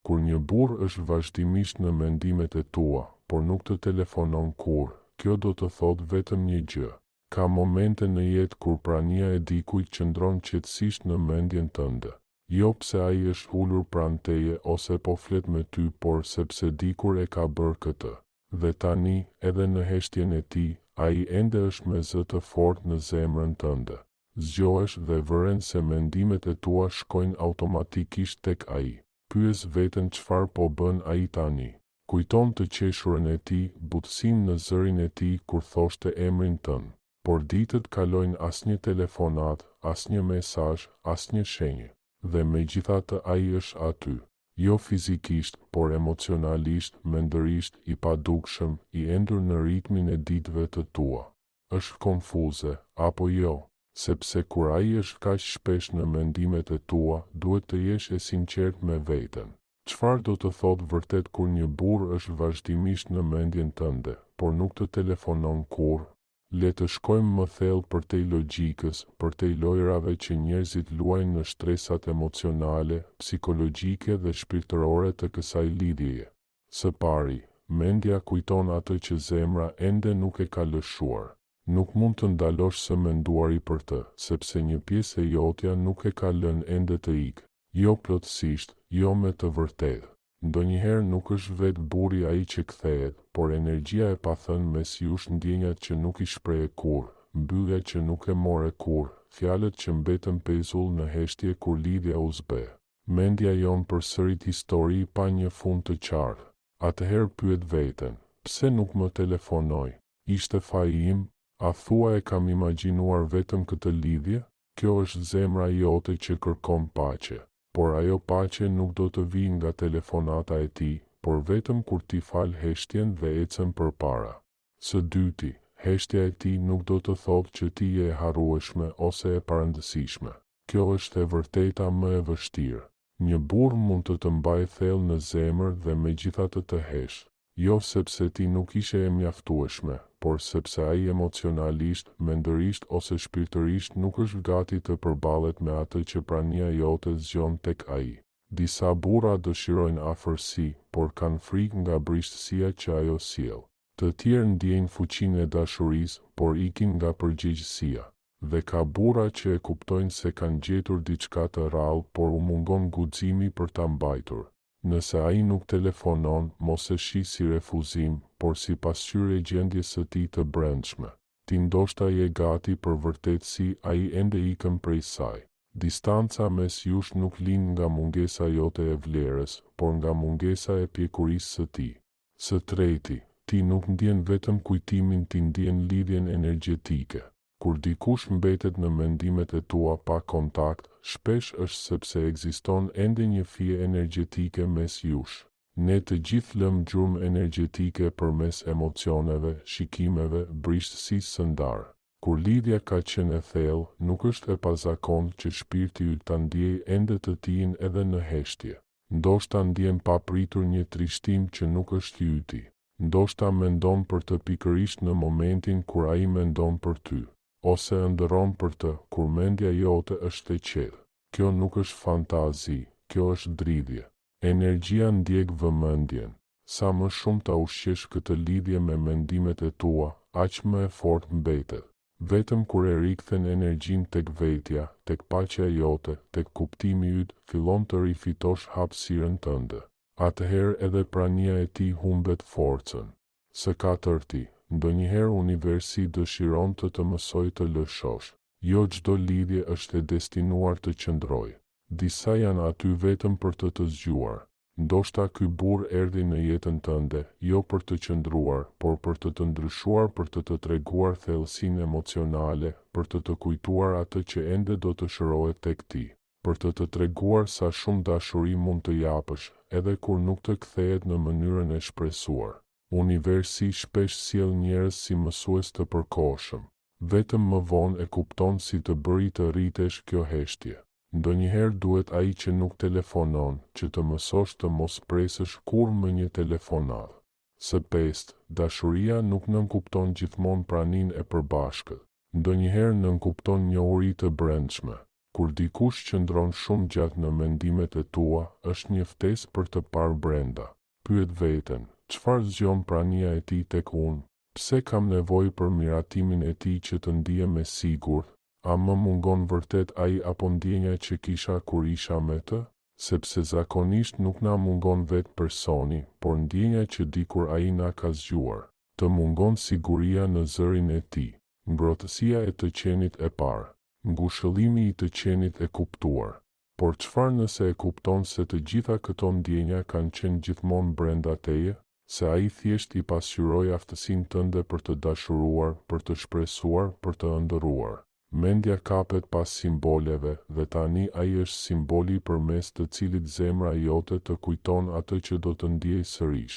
Kur një burr është vazhdimisht në mendimet e tua, por nuk të telefonon kurrë, kjo do të thotë vetëm një gjë. Ka momente në jetë kur prania e dikujt qëndron qetësisht në mendjen tënde. Jo pse ai është ulur pranë teje ose po flet me ty, por sepse dikur e ka bërë këtë. Dhe tani, edhe në heshtjen e tij, ai ende është me zë të fortë në zemrën tënde. Zgjohesh dhe vëren se mendimet e tua shkojnë automatikisht tek ai. Pyes veten çfarë po bën ai tani. Kujton të qeshurën e tij, butësinë në zërin e tij kur thoshte emrin tënd. Por ditët kalojnë, asnjë telefonat, asnjë mesazh, asnjë shenjë. Dhe megjithatë ai është aty. Jo fizikisht, por emocionalisht, mendërisht, i padukshëm, i endur në ritmin e ditëve të tua. Është konfuze, apo jo? Sepse kur ai është kaq shpesh në mendimet e tua, duhet të jesh e sinqert me veten. Çfarë do të thotë vërtet kur një burr është vazhdimisht në mendjen tënde, por nuk të telefonon kurrë? Le të shkojmë më thellë përtej logjikës, përtej lojrave që njerëzit luajnë në shtresat emocionale, psikologjike dhe shpirtërore të kësaj lidhjeje. Së pari, mendja kujton atë që zemra ende nuk e ka lëshuar. Nuk mund të ndalosh së menduari për të, sepse një pjesë e jotja nuk e ka lënë ende të ikë. Jo plotësisht, jo me të vërtetë. Ndonjëherë nuk është vetë burri ai që kthehet, por energjia e pathënë mes jush, ndjenjat që nuk i shprehe kurrë, mbyllja që nuk e more kurrë, fjalët që mbetën pezull në heshtje kur lidhja u zbe. Mendja jon përsërit histori pa një fund të qartë. Atëherë pyet veten, pse nuk më telefonoi? Ishte faji im? A thua e kam imagjinuar vetëm këtë lidhje? Kjo është zemra jote që kërkon paqe. Por ajo paqe nuk do të vijë nga telefonata e tij, por vetëm kur ti fal heshtjen dhe ecën përpara. Së dyti, heshtja e tij nuk do të thotë që ti je e harrueshme ose e parëndësishme. Kjo është e vërteta më e vështirë. Një burr mund të mbajë thellë në zemër dhe megjithatë të heshtë. Jo sepse ti nuk ishe e mjaftueshme, por sepse ai emocionalisht, mendërisht ose shpirtërisht nuk është gati të përballet me atë që prania jote zgjon tek ai. Disa burra dëshirojnë afërsi, por kanë frikë nga brishtësia që ajo sjell. Të tjerë ndjejnë fuqinë e dashurisë, por ikin nga përgjegjësia. Dhe ka burra që e kuptojnë se kanë gjetur diçka të rrallë, por u mungon guximi për ta mbajtur. Nëse ai nuk telefonon, mos e shi si refuzim, por si pasqyrë e gjendjes së tij të brendshme. Ti ndoshta je gati, për vërtetësi ai ende ikën prej saj. Distanca mes jush nuk lind nga mungesa jote e vlerës, por nga mungesa e pjekurisë së tij. Së treti, ti nuk ndjen vetëm kujtimin, ti ndjen lidhjen energjetike. Kur dikush mbetet në mendimet e tua pa kontakt, shpesh është sepse ekziston ende një fije energjetike mes jush. Ne të gjithë lëm gjurmë energjetike përmes emocioneve, shikimeve, brishtësisë së ndarë. Kur lidhja ka qenë e thellë, nuk është e pazakontë që shpirti yt ta ndjejë ende të tijin edhe në heshtje. Ndoshta ndjen papritur një trishtim që nuk është yti. Ndoshta mendon për të pikërisht në momentin kur ai mendon për ty. Ose ëndërron për të, kur mendja jote është e qetë. Kjo nuk është fantazi, kjo është dridhje. Energjia ndjek vëmendjen. Sa më shumë ta ushqesh këtë lidhje me mendimet e tua, aq më e fortë mbetet. Vetëm kur e rikthen energjinë tek vetja, tek paqja jote, tek kuptimi yt, fillon të rifitosh hapësirën tënde. Atëherë edhe prania e tij humbet forcën. Së katërti, ndonjëherë universi dëshiron të mësoj të lëshosh. Jo çdo lidhje është e destinuar të qëndrojë. Disa janë aty vetëm për të zgjuar. Ndoshta ky burr erdhi në jetën tënde, jo për të qëndruar, por për të ndryshuar, për të treguar thellësinë emocionale, për të kujtuar atë që ende do të shërohet tek ti, për të treguar sa shumë dashuri mund të japësh, edhe kur nuk të kthehet në mënyrën e shpresuar. Universi shpesh sjell njerëz si mësues të përkohshëm. Vetëm më vonë e kupton si të bëri të rritesh kjo heshtje. Ndonjëherë duhet ai që nuk telefonon, që të mësosh të mos presësh kurrë më një telefonat. Së pestë, dashuria nuk nënkupton gjithmonë praninë e përbashkët. Ndonjëherë nënkupton njohuri të brendshme. Kur dikush qëndron shumë gjatë në mendimet e tua, është një ftesë për të parë brenda. Pyet veten, çfarë zgjon prania e tij tek unë? Pse kam nevojë për miratimin e tij që të ndihem e sigurt? A më mungon vërtet ai apo ndjenja që kisha kur isha me të? Sepse zakonisht nuk na mungon vetë personi, por ndjenja që dikur ai na ka zgjuar. Të mungon siguria në zërin e tij, ngrohtësia e të qenit e parë, ngushëllimi i të qenit e kuptuar. Por çfarë nëse e kupton se të gjitha këto ndjenja kanë qenë gjithmonë brenda teje, se ai thjesht i pasqyroi aftësinë tënde për të dashuruar, për të shpresuar, për të ëndërruar. Mendja kapet pas simboleve dhe tani ai është simboli përmes të cilit zemra jote të kujton atë që do të ndjej sërish.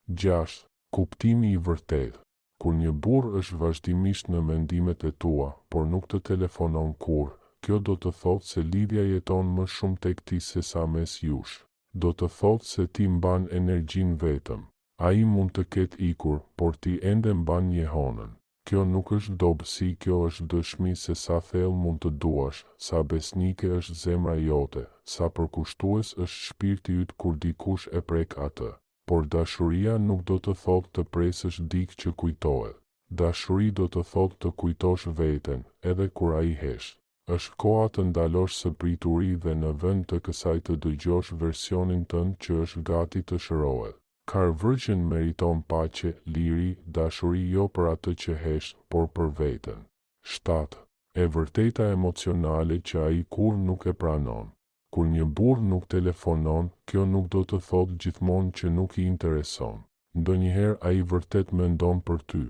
6. Kuptimi i vërtetë. Kur një burr është vazhdimisht në mendimet e tua, por nuk të telefonon kurrë, kjo do të thotë se lidhja jeton më shumë tek ti se sa mes jush. Do të thotë se ti mban energjinë vetëm. Ai mund të ketë ikur, por ti ende mban jehonën. Kjo nuk është dobësi, kjo është dëshmi se sa thellë mund të duash, sa besnike është zemra jote, sa përkushtues është shpirti yt kur dikush e prek atë. Por dashuria nuk do të thotë të presësh dikë që kujtohet. Dashuri do të thotë të kujtosh veten, edhe kur ai hesh. Është koha të ndalosh së prituri dhe në vend të kësaj të dëgjosh versionin tënd që është gati të shërohet. Carl Virgin meriton paqe, liri, dashuri jo për atë që hesh, por për veten. 7. E vërteta emocionale që ai kurrë nuk e pranon. Kur një burr nuk telefonon, kjo nuk do të thotë gjithmonë që nuk i intereson. Ndonjëherë ai vërtet mendon për ty.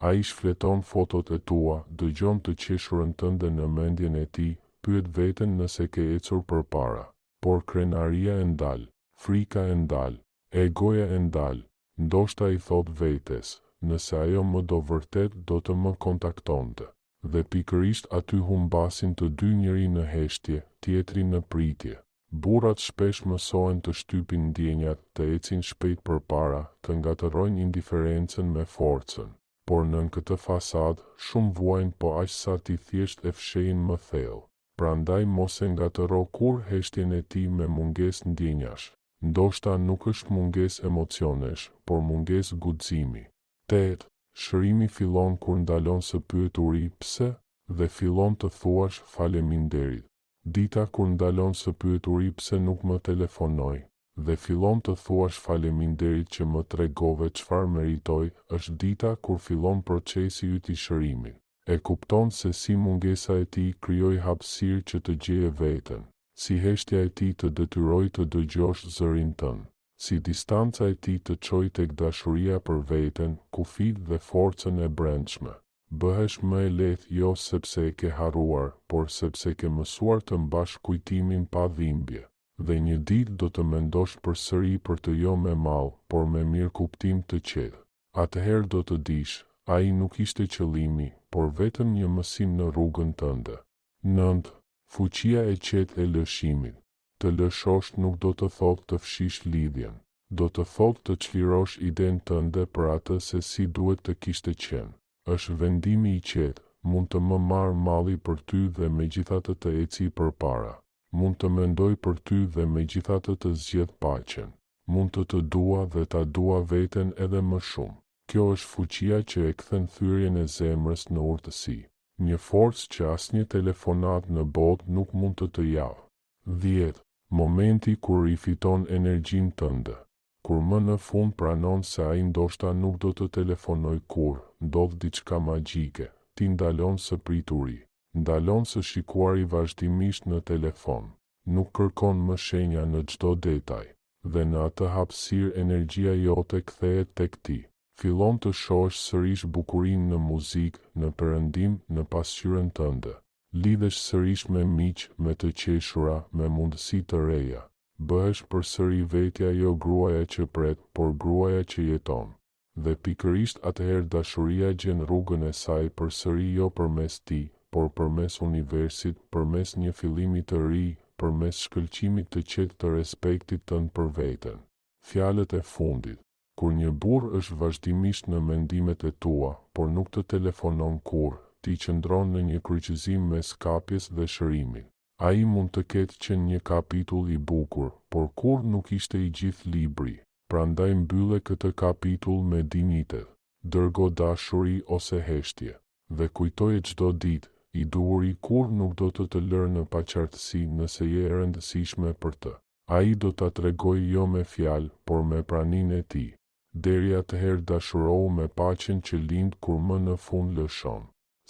Ai shfleton fotot e tua, dëgjon të qeshurën tënde në mendjen e tij, pyet veten nëse ke ecur përpara. Por krenaria e ndal, frika e ndal, egoja e ndal. Ndoshta i thot vetes, nëse ajo më do vërtet do të më kontaktonte. Dhe pikërisht aty humbasin të dy, njëri në heshtje, tjetri në pritje. Burrat shpesh mësohen të shtypin ndjenjat, të ecin shpejt përpara, të ngatërrojnë indiferencën me forcën. Por nën këtë fasad, shumë vuajnë, po aq sa ti thjesht e fshehin më thellë. Prandaj mos e ngatëro kur heshtjen e tij me mungesë ndjenjash. Ndoshta nuk është mungesë emocionesh, por mungesë guximi. 8. Shërimi fillon kur ndalon së pyeturi pse dhe fillon të thuash faleminderit. Dita kur ndalon së pyeturi pse nuk më telefonoj dhe fillon të thuash faleminderit që më tregove çfarë meritoj, është dita kur fillon procesi yt i shërimit. E kupton se si mungesa e tij krijoi hapësirë që të gjeje veten, si heshtja e tij të detyroi të dëgjosh zërin tënd, si distanca e tij të çojë tek dashuria për veten, kufit dhe forcën e brendshme. Bëhesh më e lehtë jo sepse e ke harruar, por sepse ke mësuar të mbash kujtimin pa dhimbje. Dhe një ditë do të mendosh përsëri për të jo me mall, por me mirë kuptim të qetë. Atëherë do të dish, ai nuk ishte qëllimi, por vetëm një mësim në rrugën tënde. 9. Fuqia e qetë e lëshimit. Të lëshosh nuk do të thotë të fshish lidhjen. Do të thotë të çlirosh idenë tënde për atë se si duhet të kishte qenë. Është vendimi i qetë, mund të më marr malli për ty dhe megjithatë të eci përpara. Mund të mendoj për ty dhe megjithatë të zgjedh paqen. Mund të dua dhe ta dua veten edhe më shumë. Kjo është fuqia që e kthen thyrjen e zemrës në urtësi. Një forcë që asnjë telefonat në botë nuk mund të japë. 10. Momenti kur rifiton energjinë tënde. Kur më në fund pranon se ai ndoshta nuk do të telefonoj kurrë, ndodh diçka magjike. Ti ndalon së prituri. Ndalon së shikuari vazhdimisht në telefon. Nuk kërkon më shenja në çdo detaj. Dhe në atë hapësirë energjia jote kthehet tek ti. Fillon të shohësh sërish bukurinë në muzikë, në perëndim, në pasqyrën tënde. Lidhesh sërish me miq, me të qeshura, me mundësi të reja. Bëhesh përsëri vetja jo gruaja që pret, por gruaja që jeton. Dhe pikërisht atëherë dashuria gjen rrugën e saj përsëri jo përmes ti, por përmes universit, përmes një fillimi të ri, përmes shkëlqimit të qetë të respektit tënd për veten. Fjalët e fundit. Kur një burr është vazhdimisht në mendimet e tua, por nuk të telefonon kurrë, ti qëndron në një kryqëzim mes kapjes dhe shërimit. Ai mund të ketë qenë një kapitull i bukur, por kur nuk ishte i gjithë libri. Prandaj mbylle këtë kapitull me dinjitet, dërgo dashuri ose heshtje, dhe kujtoje çdo ditë, i duhuri kur nuk do të lërë në paqartësi nëse je e rëndësishme për të. Ai do ta tregojë jo me fjalë, por me praninë e tij. Deri atëherë dashurohu me paqen që lind kur më në fund lëshon.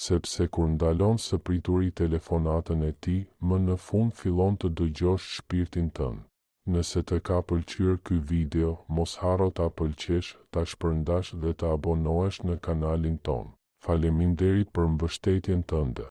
Sepse kur ndalon së prituri telefonatën e tij, më në fund fillon të dëgjosh shpirtin tënd. Nëse të ka pëlqyer ky video, mos harro ta pëlqesh, ta shpërndash dhe të abonohesh në kanalin ton. Faleminderit për mbështetjen tënde.